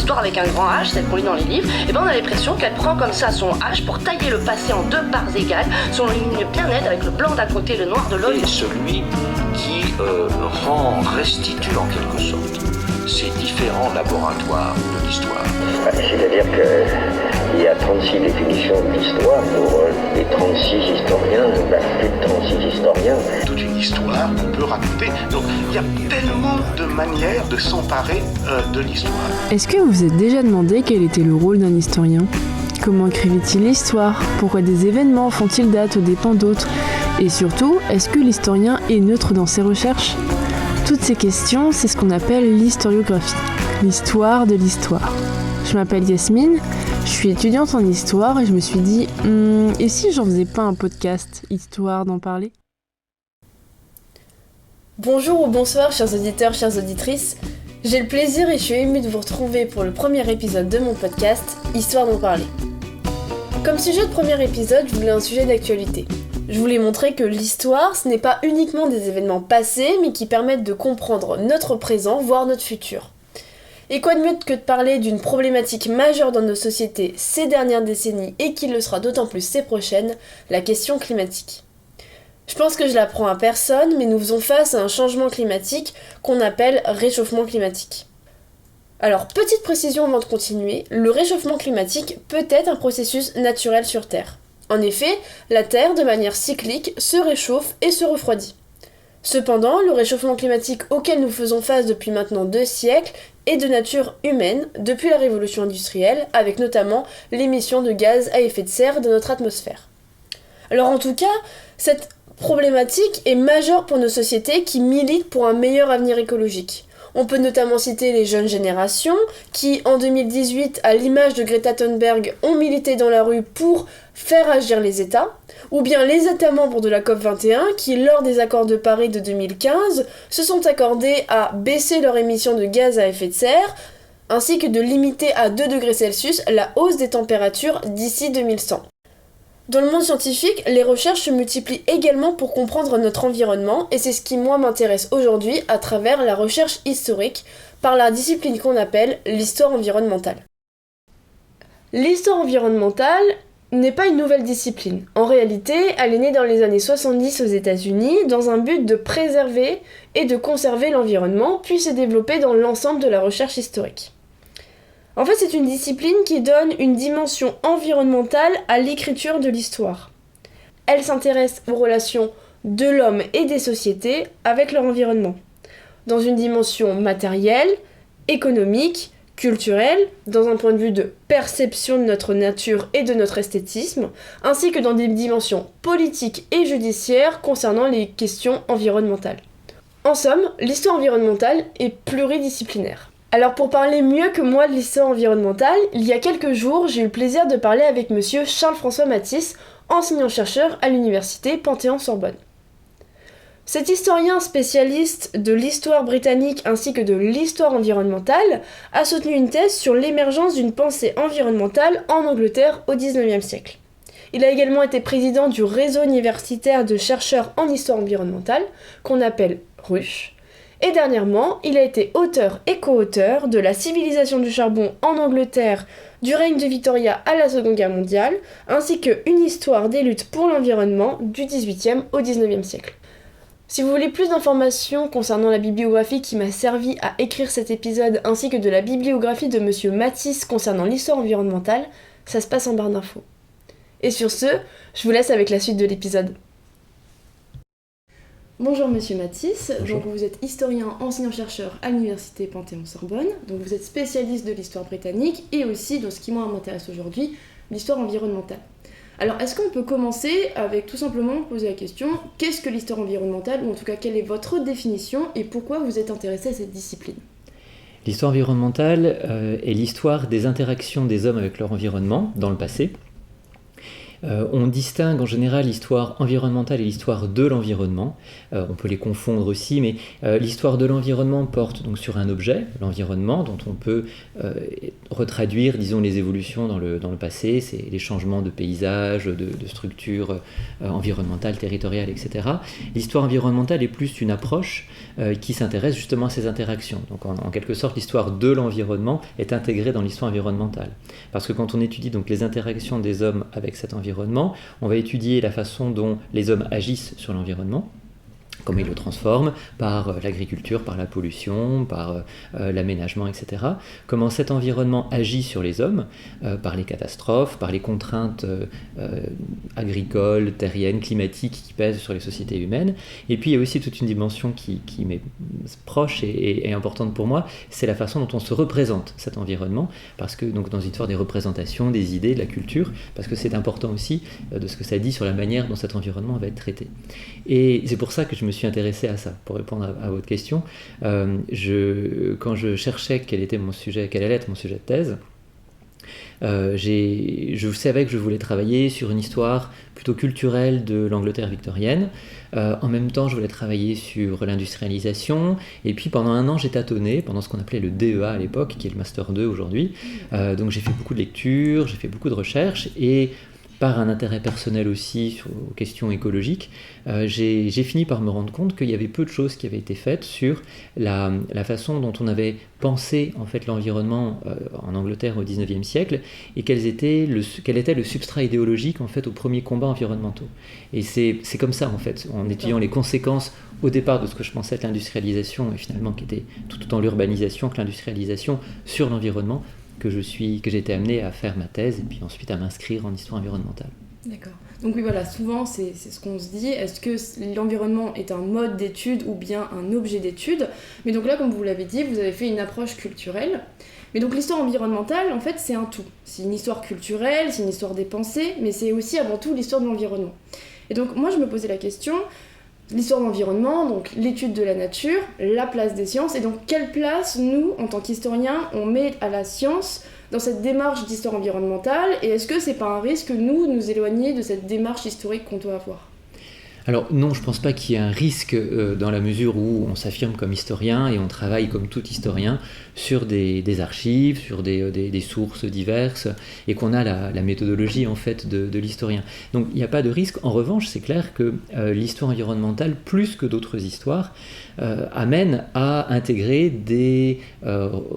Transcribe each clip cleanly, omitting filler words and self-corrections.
l'histoire avec un grand H, celle qu'on lit dans les livres, et ben on a l'impression qu'elle prend comme ça son H pour tailler le passé en deux parts égales, sur une ligne bien nette avec le blanc d'un côté et le noir de l'autre. Et celui qui restitue en quelque sorte ces différents laboratoires de l'histoire. C'est-à-dire qu'il y a 36 définitions de l'histoire pour les 36 historiens, plus de 36 historiens. Toute une histoire qu'on peut raconter. Donc il y a tellement de manières de s'emparer de l'histoire. Est-ce que vous vous êtes déjà demandé quel était le rôle d'un historien ? Comment écrivait-il l'histoire ? Pourquoi des événements font-ils date aux dépens d'autres ? Et surtout, est-ce que l'historien est neutre dans ses recherches ? Toutes ces questions, c'est ce qu'on appelle l'historiographie, l'histoire de l'histoire. Je m'appelle Yasmine, je suis étudiante en histoire et je me suis dit, et si j'en faisais pas un podcast, histoire d'en parler ? Bonjour ou bonsoir chers auditeurs, chères auditrices. J'ai le plaisir et je suis émue de vous retrouver pour le premier épisode de mon podcast, Histoire d'en parler. Comme sujet de premier épisode, je voulais un sujet d'actualité. Je voulais montrer que l'histoire, ce n'est pas uniquement des événements passés, mais qui permettent de comprendre notre présent, voire notre futur. Et quoi de mieux que de parler d'une problématique majeure dans nos sociétés ces dernières décennies et qui le sera d'autant plus ces prochaines, la question climatique. Je pense que je l'apprends à personne, mais nous faisons face à un changement climatique qu'on appelle réchauffement climatique. Alors, petite précision avant de continuer, le réchauffement climatique peut être un processus naturel sur Terre. En effet, la Terre, de manière cyclique, se réchauffe et se refroidit. Cependant, le réchauffement climatique auquel nous faisons face depuis maintenant 2 siècles est de nature humaine depuis la révolution industrielle, avec notamment l'émission de gaz à effet de serre de notre atmosphère. Alors en tout cas, cette problématique est majeure pour nos sociétés qui militent pour un meilleur avenir écologique. On peut notamment citer les jeunes générations qui, en 2018, à l'image de Greta Thunberg, ont milité dans la rue pour faire agir les États, ou bien les États membres de la COP21 qui, lors des accords de Paris de 2015, se sont accordés à baisser leur émission de gaz à effet de serre, ainsi que de limiter à 2 degrés Celsius la hausse des températures d'ici 2100. Dans le monde scientifique, les recherches se multiplient également pour comprendre notre environnement, et c'est ce qui, moi, m'intéresse aujourd'hui à travers la recherche historique, par la discipline qu'on appelle l'histoire environnementale. L'histoire environnementale n'est pas une nouvelle discipline. En réalité, elle est née dans les années 70 aux États-Unis, dans un but de préserver et de conserver l'environnement, puis s'est développée dans l'ensemble de la recherche historique. En fait, c'est une discipline qui donne une dimension environnementale à l'écriture de l'histoire. Elle s'intéresse aux relations de l'homme et des sociétés avec leur environnement, dans une dimension matérielle, économique, culturelle, dans un point de vue de perception de notre nature et de notre esthétisme, ainsi que dans des dimensions politiques et judiciaires concernant les questions environnementales. En somme, l'histoire environnementale est pluridisciplinaire. Alors pour parler mieux que moi de l'histoire environnementale, il y a quelques jours, j'ai eu le plaisir de parler avec monsieur Charles-François Mathis, enseignant-chercheur à l'université Panthéon-Sorbonne. Cet historien spécialiste de l'histoire britannique ainsi que de l'histoire environnementale a soutenu une thèse sur l'émergence d'une pensée environnementale en Angleterre au XIXe siècle. Il a également été président du réseau universitaire de chercheurs en histoire environnementale, qu'on appelle RUCH. Et dernièrement, il a été auteur et co-auteur de La civilisation du charbon en Angleterre, du règne de Victoria à la Seconde Guerre mondiale, ainsi que Une histoire des luttes pour l'environnement du XVIIIe au XIXe siècle. Si vous voulez plus d'informations concernant la bibliographie qui m'a servi à écrire cet épisode, ainsi que de la bibliographie de monsieur Mathis concernant l'histoire environnementale, ça se passe en barre d'infos. Et sur ce, je vous laisse avec la suite de l'épisode. Bonjour monsieur Mathis, Bonjour. Donc vous êtes historien, enseignant-chercheur à l'université Panthéon-Sorbonne, donc vous êtes spécialiste de l'histoire britannique et aussi, dans ce qui moi m'intéresse aujourd'hui, l'histoire environnementale. Alors est-ce qu'on peut commencer avec tout simplement poser la question, qu'est-ce que l'histoire environnementale, ou en tout cas quelle est votre définition et pourquoi vous êtes intéressé à cette discipline ? L'histoire environnementale est l'histoire des interactions des hommes avec leur environnement dans le passé. On distingue en général l'histoire environnementale et l'histoire de l'environnement. On peut les confondre aussi, mais l'histoire de l'environnement porte donc sur un objet, l'environnement, dont on peut retraduire, disons, les évolutions dans le passé, c'est les changements de paysage, de structures environnementales, territoriales, etc. L'histoire environnementale est plus une approche qui s'intéresse justement à ces interactions. Donc en quelque sorte, l'histoire de l'environnement est intégrée dans l'histoire environnementale. Parce que quand on étudie donc les interactions des hommes avec cet environnement, on va étudier la façon dont les hommes agissent sur l'environnement, comment ils le transforment, par l'agriculture, par la pollution, par l'aménagement, etc. Comment cet environnement agit sur les hommes, par les catastrophes, par les contraintes agricoles, terriennes, climatiques qui pèsent sur les sociétés humaines. Et puis il y a aussi toute une dimension qui m'est proche et importante pour moi, c'est la façon dont on se représente cet environnement, parce que donc dans une histoire des représentations, des idées, de la culture, parce que c'est important aussi de ce que ça dit sur la manière dont cet environnement va être traité. Et c'est pour ça que je me suis intéressé à ça, pour répondre à votre question. Quand je cherchais quel allait être mon sujet de thèse, je savais que je voulais travailler sur une histoire plutôt culturelle de l'Angleterre victorienne. En même temps, je voulais travailler sur l'industrialisation. Et puis pendant un an, j'ai tâtonné, pendant ce qu'on appelait le DEA à l'époque, qui est le Master 2 aujourd'hui. Donc j'ai fait beaucoup de lectures, j'ai fait beaucoup de recherches, et par un intérêt personnel aussi aux questions écologiques, j'ai fini par me rendre compte qu'il y avait peu de choses qui avaient été faites sur la façon dont on avait pensé en fait l'environnement en Angleterre au XIXe siècle, et quel était le substrat idéologique en fait aux premiers combats environnementaux. Et c'est comme ça en fait, en étudiant les conséquences au départ de ce que je pensais être l'industrialisation, et finalement qui était tout autant l'urbanisation que l'industrialisation sur l'environnement, que j'ai été amené à faire ma thèse et puis ensuite à m'inscrire en histoire environnementale. D'accord. Donc oui, voilà, souvent c'est ce qu'on se dit, est-ce que l'environnement est un mode d'étude ou bien un objet d'étude? Mais donc là, comme vous l'avez dit, vous avez fait une approche culturelle. Mais donc l'histoire environnementale, en fait, c'est un tout. C'est une histoire culturelle, c'est une histoire des pensées, mais c'est aussi avant tout l'histoire de l'environnement. Et donc moi, je me posais la question, l'histoire de l'environnement, donc l'étude de la nature, la place des sciences, et donc quelle place, nous, en tant qu'historiens, on met à la science dans cette démarche d'histoire environnementale, et est-ce que c'est pas un risque, nous éloigner de cette démarche historique qu'on doit avoir ? Alors non, je ne pense pas qu'il y ait un risque dans la mesure où on s'affirme comme historien et on travaille comme tout historien sur des archives, sur des sources diverses, et qu'on a la méthodologie en fait de l'historien. Donc il n'y a pas de risque. En revanche, c'est clair que l'histoire environnementale, plus que d'autres histoires, amène à intégrer des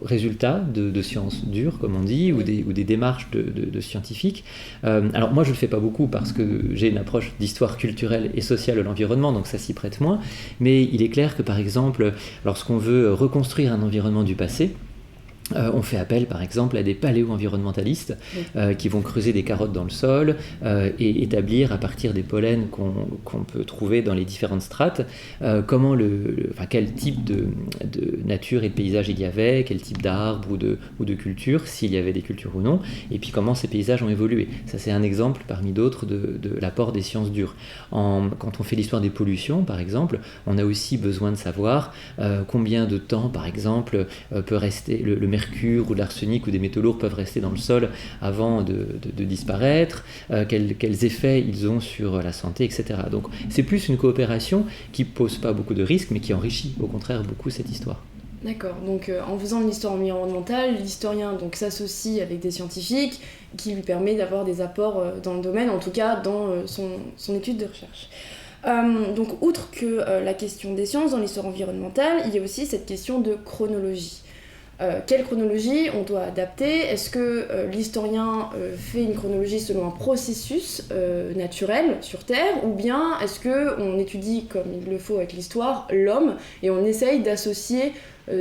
résultats de sciences dures, comme on dit, ou des démarches de scientifiques. Alors moi, je ne le fais pas beaucoup parce que j'ai une approche d'histoire culturelle et sociale de l'environnement, donc ça s'y prête moins. Mais il est clair que, par exemple, lorsqu'on veut reconstruire un environnement du passé, on fait appel par exemple à des paléo-environnementalistes qui vont creuser des carottes dans le sol et établir à partir des pollens qu'on peut trouver dans les différentes strates quel type de nature et de paysage il y avait, quel type d'arbres ou de cultures, s'il y avait des cultures ou non, et puis comment ces paysages ont évolué. Ça, c'est un exemple parmi d'autres de l'apport des sciences dures. Quand on fait l'histoire des pollutions par exemple, on a aussi besoin de savoir combien de temps par exemple peut rester le mercure ou de l'arsenic ou des métaux lourds peuvent rester dans le sol avant de disparaître, quels effets ils ont sur la santé, etc. Donc c'est plus une coopération qui pose pas beaucoup de risques, mais qui enrichit au contraire beaucoup cette histoire. D'accord, donc en faisant une histoire environnementale, l'historien donc s'associe avec des scientifiques qui lui permet d'avoir des apports dans le domaine, en tout cas dans son étude de recherche. Donc outre que la question des sciences dans l'histoire environnementale, il y a aussi cette question de chronologie. Quelle chronologie on doit adapter? Est-ce que l'historien fait une chronologie selon un processus naturel sur Terre, ou bien est-ce qu'on étudie, comme il le faut avec l'histoire, l'homme, et on essaye d'associer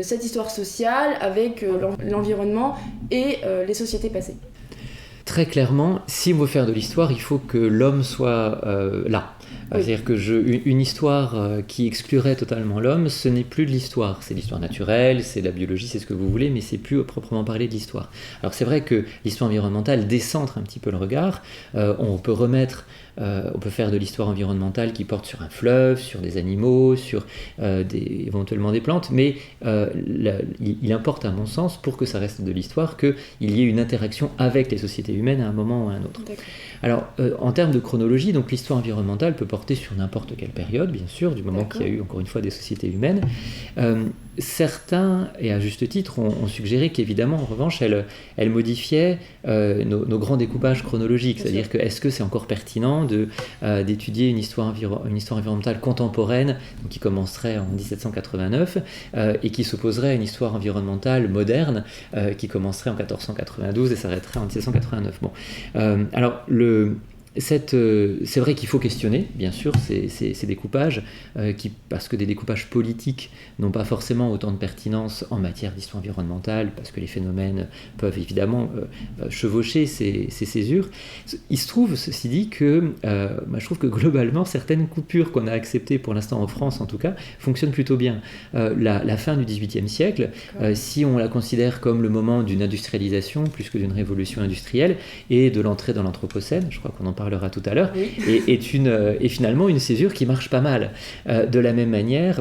cette histoire sociale avec l'environnement et les sociétés passées? Très clairement, si on veut faire de l'histoire, il faut que l'homme soit là. Oui. C'est-à-dire que une histoire qui exclurait totalement l'homme, ce n'est plus de l'histoire. C'est l'histoire naturelle, c'est de la biologie, c'est ce que vous voulez, mais c'est plus proprement parler de l'histoire. Alors c'est vrai que l'histoire environnementale décentre un petit peu le regard. On peut faire de l'histoire environnementale qui porte sur un fleuve, sur des animaux, sur éventuellement des plantes, mais il importe à mon sens, pour que ça reste de l'histoire, qu'il y ait une interaction avec les sociétés humaines à un moment ou à un autre. D'accord. Alors, en termes de chronologie, donc l'histoire environnementale peut porter sur n'importe quelle période, bien sûr, du moment qu'il y a eu, encore une fois, des sociétés humaines. Certains, et à juste titre, ont suggéré qu'évidemment, en revanche, elle modifiait nos grands découpages chronologiques. C'est-à-dire que est-ce que c'est encore pertinent d'étudier une histoire environnementale contemporaine, donc qui commencerait en 1789, et qui s'opposerait à une histoire environnementale moderne, qui commencerait en 1492 et s'arrêterait en 1789. Bon. Alors, c'est vrai qu'il faut questionner, bien sûr, ces découpages, parce que des découpages politiques n'ont pas forcément autant de pertinence en matière d'histoire environnementale, parce que les phénomènes peuvent évidemment chevaucher ces césures. Il se trouve, ceci dit, que je trouve que globalement, certaines coupures qu'on a acceptées, pour l'instant en France en tout cas, fonctionnent plutôt bien. La fin du XVIIIe siècle, si on la considère comme le moment d'une industrialisation, plus que d'une révolution industrielle, et de l'entrée dans l'Anthropocène, je crois qu'on en parlera tout à l'heure, oui. est finalement une césure qui marche pas mal. De la même manière,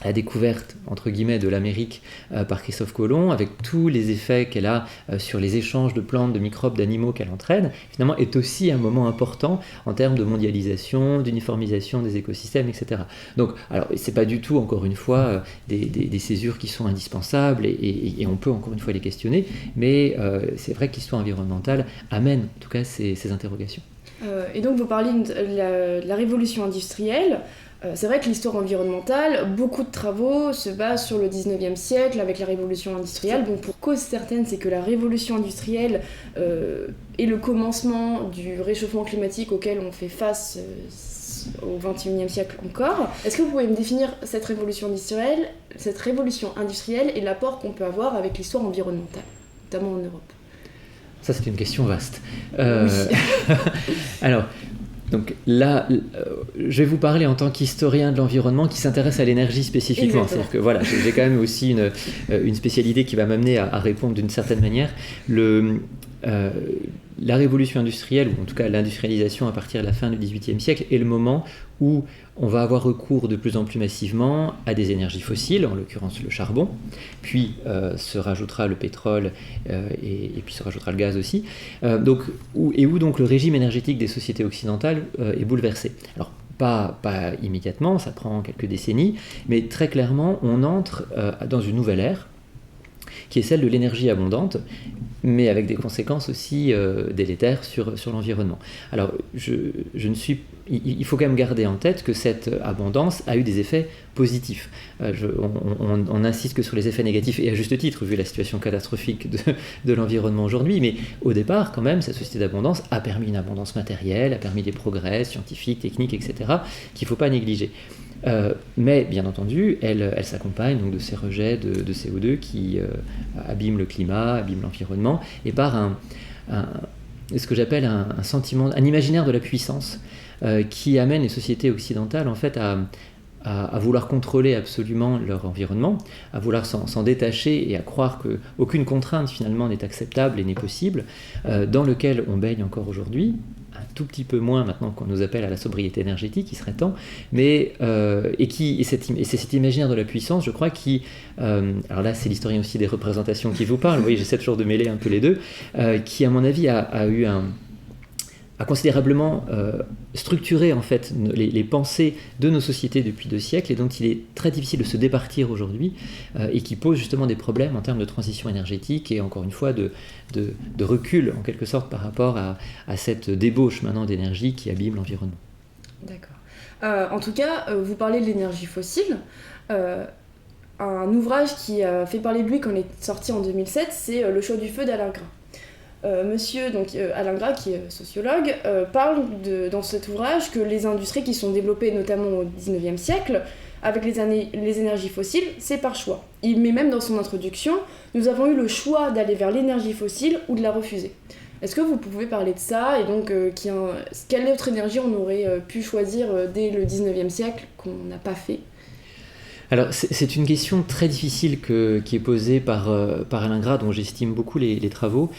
la découverte, entre guillemets, de l'Amérique par Christophe Colomb, avec tous les effets qu'elle a sur les échanges de plantes, de microbes, d'animaux qu'elle entraîne, finalement est aussi un moment important en termes de mondialisation, d'uniformisation des écosystèmes, etc. Donc, alors, c'est pas du tout, encore une fois, des césures qui sont indispensables, et on peut, encore une fois, les questionner, mais c'est vrai que l'histoire environnementale amène, en tout cas, ces interrogations. Et donc, vous parliez de la révolution industrielle. C'est vrai que l'histoire environnementale, beaucoup de travaux se basent sur le 19e siècle avec la révolution industrielle. Bon, pour cause certaine, c'est que la révolution industrielle est le commencement du réchauffement climatique auquel on fait face au 21e siècle encore. Est-ce que vous pouvez me définir cette révolution industrielle et l'apport qu'on peut avoir avec l'histoire environnementale, notamment en Europe ? Ça, c'est une question vaste. Oui. Alors, donc là, je vais vous parler en tant qu'historien de l'environnement qui s'intéresse à l'énergie spécifiquement. Exactement. C'est-à-dire que voilà, j'ai quand même aussi une spécialité qui va m'amener à répondre d'une certaine manière. La révolution industrielle, ou en tout cas l'industrialisation à partir de la fin du XVIIIe siècle, est le moment où on va avoir recours de plus en plus massivement à des énergies fossiles, en l'occurrence le charbon, puis se rajoutera le pétrole et puis se rajoutera le gaz aussi, où donc le régime énergétique des sociétés occidentales est bouleversé. Alors, pas immédiatement, ça prend quelques décennies, mais très clairement, on entre dans une nouvelle ère, qui est celle de l'énergie abondante, mais avec des conséquences aussi délétères sur l'environnement. Alors, il faut quand même garder en tête que cette abondance a eu des effets positifs. On insiste que sur les effets négatifs, et à juste titre, vu la situation catastrophique de l'environnement aujourd'hui, mais au départ, quand même, cette société d'abondance a permis une abondance matérielle, a permis des progrès scientifiques, techniques, etc., qu'il ne faut pas négliger. Mais bien entendu, elle s'accompagne donc de ces rejets de CO2 qui abîment le climat, abîment l'environnement, et par ce que j'appelle un sentiment, un imaginaire de la puissance qui amène les sociétés occidentales en fait à vouloir contrôler absolument leur environnement, à vouloir s'en détacher et à croire qu'aucune contrainte finalement n'est acceptable et n'est possible, dans lequel on baigne encore aujourd'hui, un tout petit peu moins maintenant qu'on nous appelle à la sobriété énergétique, il serait temps, mais c'est cet imaginaire de la puissance, je crois, alors là c'est l'historien aussi des représentations qui vous parle, vous voyez, j'essaie toujours de mêler un peu les deux, qui à mon avis a considérablement structuré en fait les pensées de nos sociétés depuis 2 siècles, et dont il est très difficile de se départir aujourd'hui, et qui pose justement des problèmes en termes de transition énergétique et encore une fois de recul en quelque sorte par rapport à cette débauche maintenant d'énergie qui abîme l'environnement. D'accord. En tout cas, vous parlez de l'énergie fossile. Un ouvrage qui a fait parler de lui quand il est sorti en 2007, c'est Le chaud du feu d'Alain Gras. Monsieur Alain Gras, qui est sociologue, parle dans cet ouvrage que les industries qui sont développées notamment au XIXe siècle, avec les énergies fossiles, c'est par choix. Il met même dans son introduction, nous avons eu le choix d'aller vers l'énergie fossile ou de la refuser. Est-ce que vous pouvez parler de ça et donc quelle autre énergie on aurait pu choisir dès le 19e siècle qu'on n'a pas fait ? Alors, c'est une question très difficile qui est posée par Alain Gras, dont j'estime beaucoup les travaux.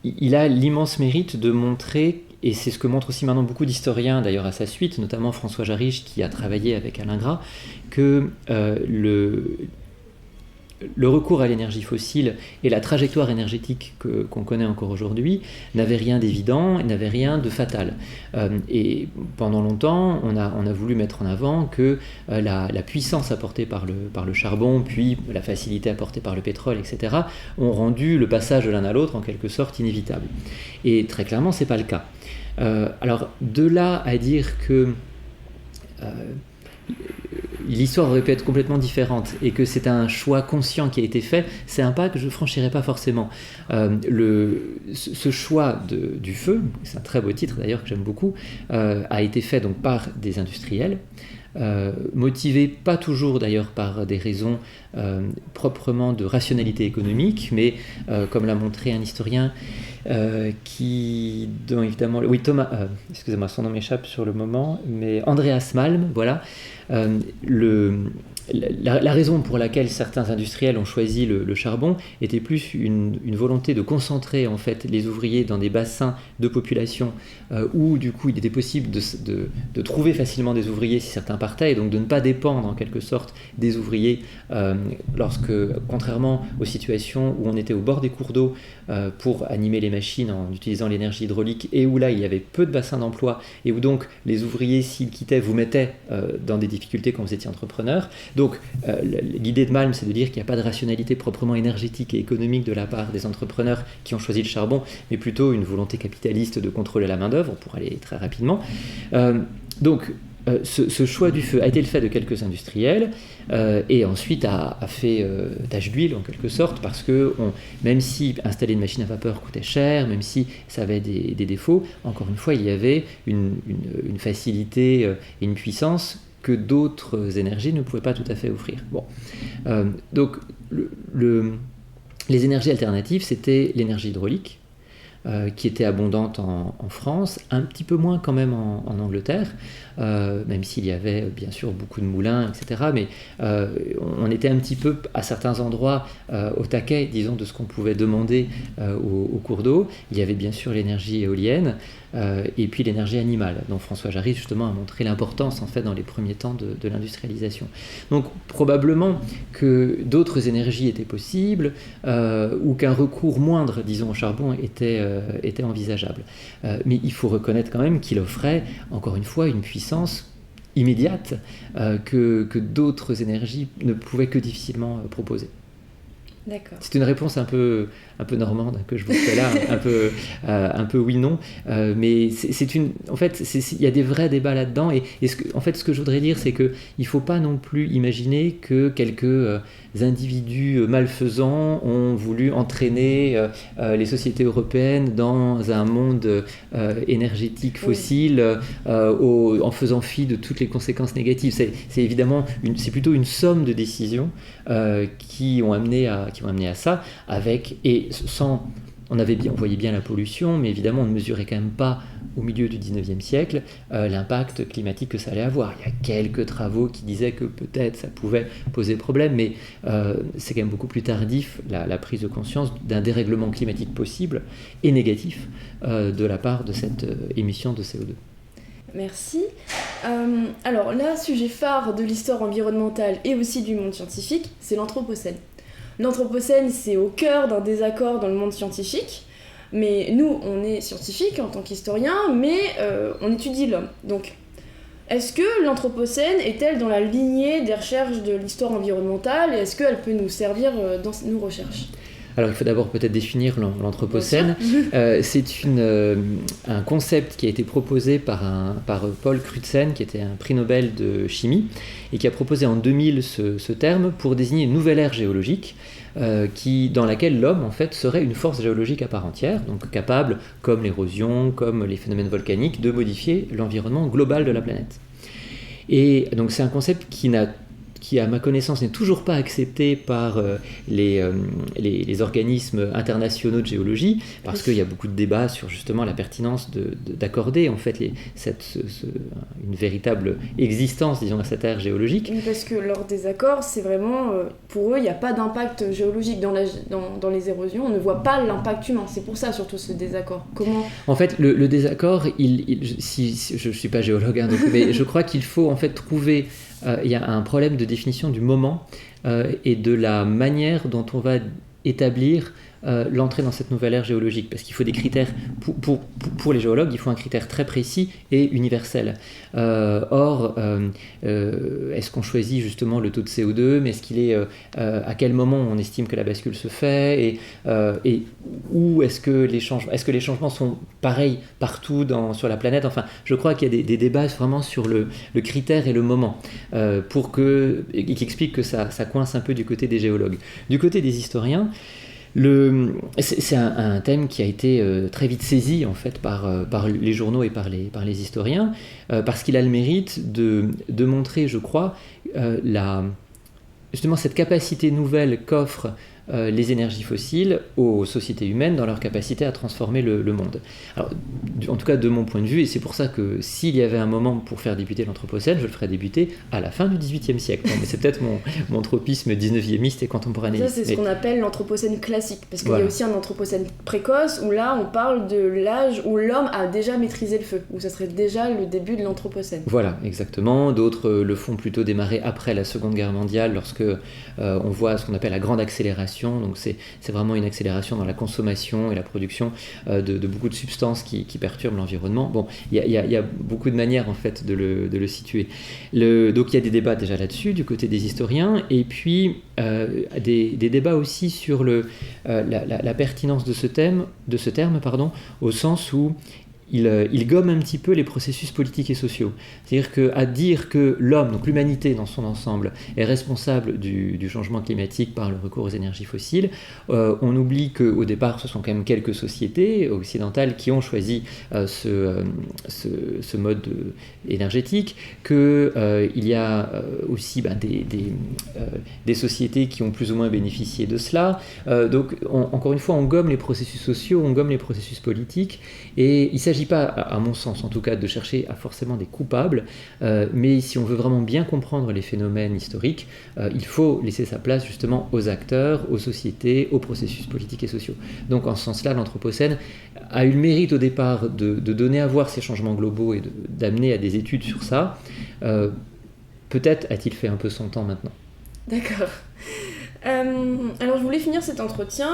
Il a l'immense mérite de montrer, et c'est ce que montrent aussi maintenant beaucoup d'historiens, d'ailleurs à sa suite, notamment François Jarich, qui a travaillé avec Alain Gras, que le recours à l'énergie fossile et la trajectoire énergétique qu'on connaît encore aujourd'hui n'avaient rien d'évident et n'avaient rien de fatal. Et pendant longtemps, on a voulu mettre en avant que la puissance apportée par le charbon, puis la facilité apportée par le pétrole, etc., ont rendu le passage de l'un à l'autre en quelque sorte inévitable. Et très clairement, ce n'est pas le cas. Alors, de là à dire que l'histoire aurait pu être complètement différente et que c'est un choix conscient qui a été fait, c'est un pas que je ne franchirais pas forcément. Ce choix du feu, c'est un très beau titre d'ailleurs que j'aime beaucoup, a été fait donc par des industriels, motivé pas toujours d'ailleurs par des raisons proprement de rationalité économique, mais comme l'a montré un historien dont évidemment, oui, Thomas, excusez-moi, son nom m'échappe sur le moment, mais Andreas Malm, voilà. La raison pour laquelle certains industriels ont choisi le charbon était plus une volonté de concentrer en fait les ouvriers dans des bassins de population où du coup il était possible de trouver facilement des ouvriers si certains partaient, et donc de ne pas dépendre en quelque sorte des ouvriers contrairement aux situations où on était au bord des cours d'eau pour animer les machines en utilisant l'énergie hydraulique, et où là il y avait peu de bassins d'emploi et où donc les ouvriers, s'ils quittaient, vous mettaient dans des difficultés quand vous étiez entrepreneur. Donc l'idée de Malm, c'est de dire qu'il n'y a pas de rationalité proprement énergétique et économique de la part des entrepreneurs qui ont choisi le charbon, mais plutôt une volonté capitaliste de contrôler la main-d'œuvre, pour aller très rapidement. Ce choix du feu a été le fait de quelques industriels et ensuite a fait tache d'huile en quelque sorte, parce que même si installer une machine à vapeur coûtait cher, même si ça avait des défauts, encore une fois il y avait une facilité et une puissance que d'autres énergies ne pouvaient pas tout à fait offrir. Bon. Donc les énergies alternatives, c'était l'énergie hydraulique, qui était abondante en France, un petit peu moins quand même en Angleterre, même s'il y avait bien sûr beaucoup de moulins, etc. Mais on était un petit peu à certains endroits au taquet, disons, de ce qu'on pouvait demander au cours d'eau. Il y avait bien sûr l'énergie éolienne et puis l'énergie animale, dont François Jarry justement a montré l'importance en fait dans les premiers temps de l'industrialisation. Donc probablement que d'autres énergies étaient possibles ou qu'un recours moindre, disons, au charbon était envisageable. Mais il faut reconnaître quand même qu'il offrait, encore une fois, une puissance immédiate que d'autres énergies ne pouvaient que difficilement proposer. D'accord. C'est une réponse un peu normande que je vous fais là, un peu oui-non, mais en fait, il y a des vrais débats là-dedans, et ce que je voudrais dire, c'est qu'il ne faut pas non plus imaginer que quelques individus malfaisants ont voulu entraîner les sociétés européennes dans un monde énergétique fossile, en faisant fi de toutes les conséquences négatives. C'est évidemment c'est plutôt une somme de décisions qui ont amené à ça, on voyait bien la pollution, mais évidemment on ne mesurait quand même pas au milieu du 19e siècle l'impact climatique que ça allait avoir. Il y a quelques travaux qui disaient que peut-être ça pouvait poser problème, mais c'est quand même beaucoup plus tardif la prise de conscience d'un dérèglement climatique possible et négatif de la part de cette émission de CO2. Merci. Alors là, sujet phare de l'histoire environnementale et aussi du monde scientifique, c'est l'Anthropocène. L'Anthropocène, c'est au cœur d'un désaccord dans le monde scientifique, mais nous, on est scientifiques en tant qu'historiens, mais on étudie l'homme. Donc, est-ce que l'Anthropocène est-elle dans la lignée des recherches de l'histoire environnementale, et est-ce qu'elle peut nous servir dans nos recherches ? Alors il faut d'abord peut-être définir l'Anthropocène. C'est un concept qui a été proposé par Paul Crutzen, qui était un prix Nobel de chimie, et qui a proposé en 2000 ce terme pour désigner une nouvelle ère géologique dans laquelle l'homme en fait serait une force géologique à part entière, donc capable, comme l'érosion, comme les phénomènes volcaniques, de modifier l'environnement global de la planète. Et donc c'est un concept qui qui, à ma connaissance, n'est toujours pas accepté par les organismes internationaux de géologie, parce qu'il y a beaucoup de débats sur justement la pertinence d'accorder en fait une véritable existence, disons, à cette aire géologique. Oui, parce que lors des accords, c'est vraiment, pour eux, il n'y a pas d'impact géologique dans les érosions, on ne voit pas l'impact humain, c'est pour ça surtout ce désaccord. Comment... En fait, le désaccord, si je ne suis pas géologue, hein, donc, mais je crois qu'il faut en fait trouver, il y a un problème de définition du moment et de la manière dont on va établir l'entrée dans cette nouvelle ère géologique, parce qu'il faut des critères, pour les géologues, il faut un critère très précis et universel. Or, est-ce qu'on choisit justement le taux de CO2, mais est-ce qu'il est, à quel moment on estime que la bascule se fait, et où est-ce que les changements sont pareils partout sur la planète. Enfin, je crois qu'il y a des débats vraiment sur le critère et le moment, qui expliquent que ça coince un peu du côté des géologues. Du côté des historiens, c'est un thème qui a été très vite saisi en fait par les journaux et par les historiens, parce qu'il a le mérite de montrer, je crois, justement cette capacité nouvelle qu'offrent les énergies fossiles aux sociétés humaines dans leur capacité à transformer le monde. Alors, en tout cas de mon point de vue, et c'est pour ça que s'il y avait un moment pour faire débuter l'Anthropocène, je le ferais débuter à la fin du XVIIIe siècle. Non, mais c'est peut-être mon tropisme 19e et contemporanéiste. Ça, c'est ce qu'on appelle l'Anthropocène classique, parce qu'il y a aussi un Anthropocène précoce, où là on parle de l'âge où l'homme a déjà maîtrisé le feu, où ça serait déjà le début de l'Anthropocène. Voilà, exactement. D'autres le font plutôt démarrer après la Seconde Guerre mondiale, lorsque on voit ce qu'on appelle la grande accélération. Donc c'est vraiment une accélération dans la consommation et la production de beaucoup de substances qui perturbent l'environnement. Bon, il y a beaucoup de manières en fait de le situer. Donc il y a des débats déjà là-dessus du côté des historiens, et puis des débats aussi sur la pertinence de ce terme, au sens où il gomme un petit peu les processus politiques et sociaux. C'est-à-dire qu'à dire que l'homme, donc l'humanité dans son ensemble, est responsable du changement climatique par le recours aux énergies fossiles, on oublie qu'au départ, ce sont quand même quelques sociétés occidentales qui ont choisi ce mode énergétique, qu'il y a aussi des sociétés qui ont plus ou moins bénéficié de cela. Donc, encore une fois, on gomme les processus sociaux, on gomme les processus politiques, et il s'agit pas, à mon sens en tout cas, de chercher forcément des coupables, mais si on veut vraiment bien comprendre les phénomènes historiques, il faut laisser sa place justement aux acteurs, aux sociétés, aux processus politiques et sociaux. Donc en ce sens-là, l'Anthropocène a eu le mérite au départ de donner à voir ces changements globaux et d'amener à des études sur ça. Peut-être a-t-il fait un peu son temps maintenant. D'accord. Alors je voulais finir cet entretien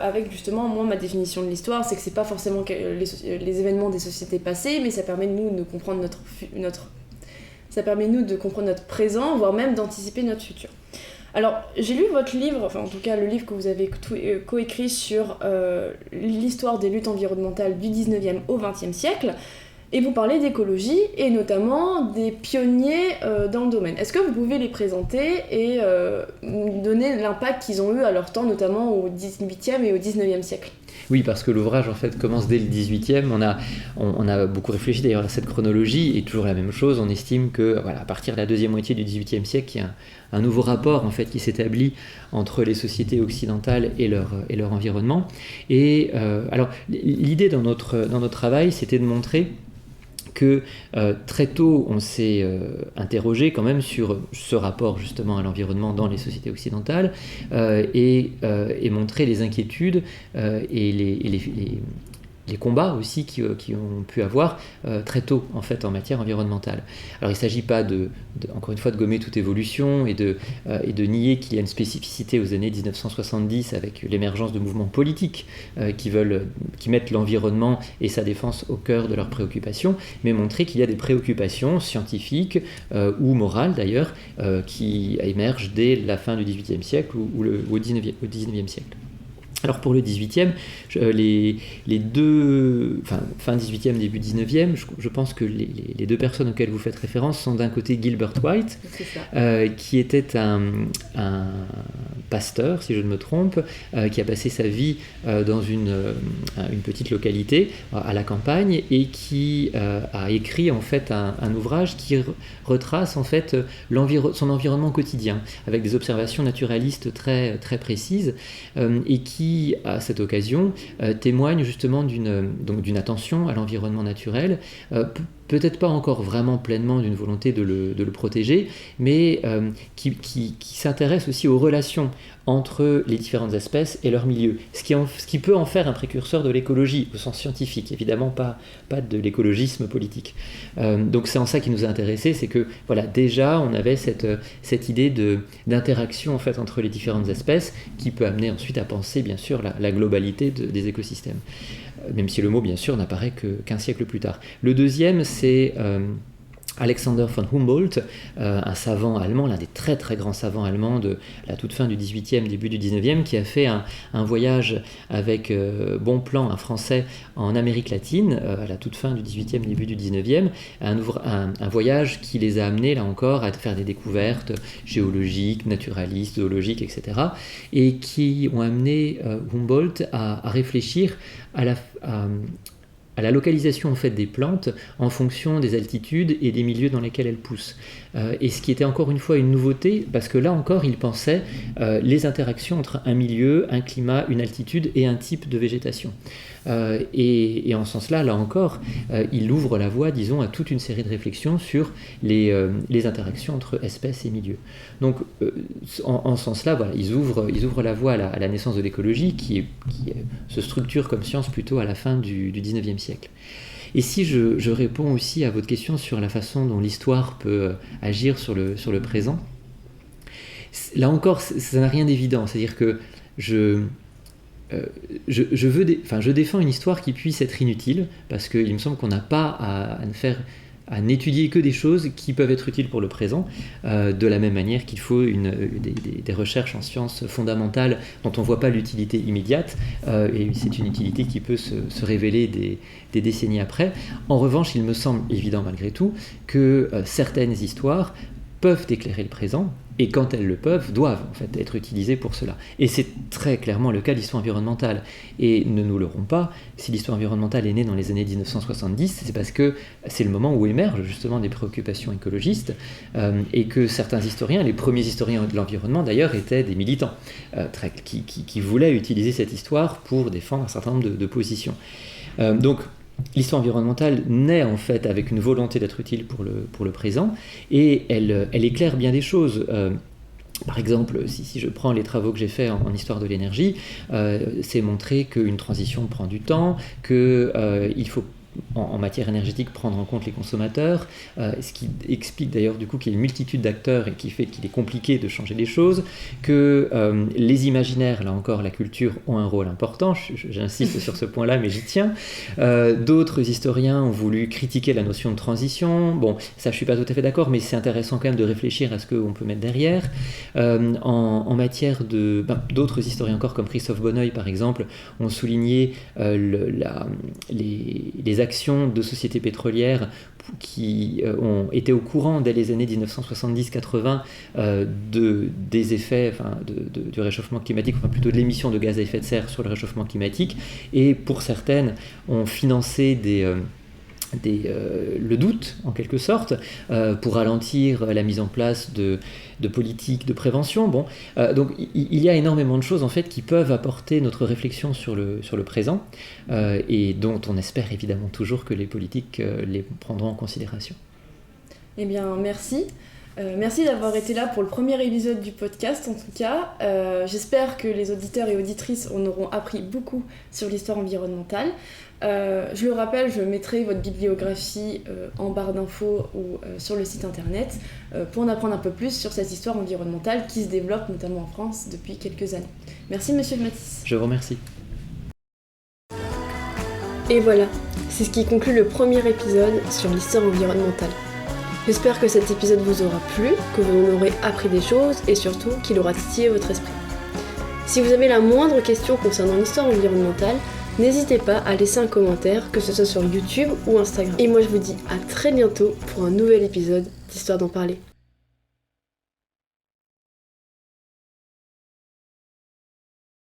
avec justement, moi, ma définition de l'histoire, c'est que c'est pas forcément les événements des sociétés passées, mais ça permet de nous de comprendre ça permet nous de comprendre notre présent, voire même d'anticiper notre futur. Alors j'ai lu votre livre, enfin en tout cas le livre que vous avez coécrit sur l'histoire des luttes environnementales du 19e au 20e siècle, et vous parlez d'écologie, et notamment des pionniers dans le domaine. Est-ce que vous pouvez les présenter et donner l'impact qu'ils ont eu à leur temps, notamment au 18e et au 19e siècle ? Oui, parce que l'ouvrage en fait commence dès le 18e. On a beaucoup réfléchi d'ailleurs à cette chronologie, et toujours la même chose, on estime que à partir de la deuxième moitié du 18e siècle, il y a un nouveau rapport en fait qui s'établit entre les sociétés occidentales et leur environnement. Et alors l'idée dans notre travail, c'était de montrer que très tôt on s'est interrogé quand même sur ce rapport justement à l'environnement dans les sociétés occidentales, et montrer les inquiétudes et les combats aussi qui ont pu avoir très tôt en fait en matière environnementale. Alors il ne s'agit pas encore une fois de gommer toute évolution et de nier qu'il y a une spécificité aux années 1970 avec l'émergence de mouvements politiques qui mettent l'environnement et sa défense au cœur de leurs préoccupations, mais montrer qu'il y a des préoccupations scientifiques ou morales d'ailleurs qui émergent dès la fin du XVIIIe siècle ou au XIXe siècle. Alors pour le 18e, les deux, fin 18e, début 19e, je pense que les deux personnes auxquelles vous faites référence sont d'un côté Gilbert White, qui était un pasteur, si je ne me trompe, qui a passé sa vie dans une petite localité à la campagne et qui a écrit en fait un ouvrage qui retrace en fait son environnement quotidien avec des observations naturalistes très, très précises et qui, à cette occasion, témoigne justement d'une attention à l'environnement naturel, peut-être pas encore vraiment pleinement d'une volonté de le protéger, mais qui s'intéresse aussi aux relations entre les différentes espèces et leur milieu, ce qui peut en faire un précurseur de l'écologie au sens scientifique, évidemment pas de l'écologisme politique. Donc c'est en ça qui nous a intéressés, c'est que voilà, déjà on avait cette idée d'interaction en fait entre les différentes espèces qui peut amener ensuite à penser bien sûr la globalité des écosystèmes, même si le mot bien sûr n'apparaît qu'un siècle plus tard. Le deuxième c'est Alexander von Humboldt, un savant allemand, l'un des très très grands savants allemands de la toute fin du XVIIIe, début du XIXe, qui a fait un voyage avec Bonpland, un Français, en Amérique latine, à la toute fin du XVIIIe, début du XIXe, un voyage qui les a amenés, là encore, à faire des découvertes géologiques, naturalistes, zoologiques, etc., et qui ont amené Humboldt à réfléchir à la localisation en fait des plantes en fonction des altitudes et des milieux dans lesquels elles poussent. Et ce qui était encore une fois une nouveauté, parce que là encore il pensait les interactions entre un milieu, un climat, une altitude et un type de végétation. Et en ce sens-là, là encore, il ouvre la voie, disons, à toute une série de réflexions sur les interactions entre espèces et milieux. Donc, en ce sens-là, voilà, ils ouvrent la voie à la naissance de l'écologie, qui se structure comme science plutôt à la fin du XIXe siècle. Et si je réponds aussi à votre question sur la façon dont l'histoire peut agir sur le présent, là encore, ça n'a rien d'évident. C'est-à-dire que je défends une histoire qui puisse être inutile, parce qu'il me semble qu'on n'a pas à n'étudier que des choses qui peuvent être utiles pour le présent, de la même manière qu'il faut des recherches en sciences fondamentales dont on ne voit pas l'utilité immédiate, et c'est une utilité qui peut se révéler des décennies après. En revanche, il me semble évident malgré tout que certaines histoires peuvent éclairer le présent, et quand elles le peuvent, doivent en fait être utilisées pour cela. Et c'est très clairement le cas de l'histoire environnementale. Et ne nous leurrons pas, si l'histoire environnementale est née dans les années 1970, c'est parce que c'est le moment où émergent justement des préoccupations écologistes, et que certains historiens, les premiers historiens de l'environnement d'ailleurs, étaient des militants qui voulaient utiliser cette histoire pour défendre un certain nombre de positions. Donc, l'histoire environnementale naît en fait avec une volonté d'être utile pour le présent, et elle éclaire bien des choses. Par exemple, si je prends les travaux que j'ai faits en histoire de l'énergie, c'est montrer qu'une transition prend du temps, qu'il faut en matière énergétique prendre en compte les consommateurs, ce qui explique d'ailleurs du coup qu'il y a une multitude d'acteurs et qui fait qu'il est compliqué de changer les choses, que les imaginaires, là encore la culture, ont un rôle important, j'insiste sur ce point-là mais j'y tiens. D'autres historiens ont voulu critiquer la notion de transition, bon ça je suis pas tout à fait d'accord, mais c'est intéressant quand même de réfléchir à ce qu'on peut mettre derrière. En matière d'autres historiens encore comme Christophe Bonneuil par exemple ont souligné les actions de sociétés pétrolières qui ont été au courant dès les années 1970-80 des effets du réchauffement climatique, enfin plutôt de l'émission de gaz à effet de serre sur le réchauffement climatique, et pour certaines ont financé le doute en quelque sorte pour ralentir la mise en place de politiques de prévention. Donc il y a énormément de choses en fait qui peuvent apporter notre réflexion sur le présent, et dont on espère évidemment toujours que les politiques les prendront en considération. Eh bien merci. Merci d'avoir été là pour le premier épisode du podcast en tout cas. J'espère que les auditeurs et auditrices en auront appris beaucoup sur l'histoire environnementale. Je le rappelle, je mettrai votre bibliographie en barre d'infos ou sur le site internet pour en apprendre un peu plus sur cette histoire environnementale qui se développe notamment en France depuis quelques années. Merci Monsieur Matisse. Je vous remercie. Et voilà, c'est ce qui conclut le premier épisode sur l'histoire environnementale. J'espère que cet épisode vous aura plu, que vous en aurez appris des choses et surtout qu'il aura titillé votre esprit. Si vous avez la moindre question concernant l'histoire environnementale, n'hésitez pas à laisser un commentaire, que ce soit sur YouTube ou Instagram. Et moi je vous dis à très bientôt pour un nouvel épisode d'Histoire d'en parler.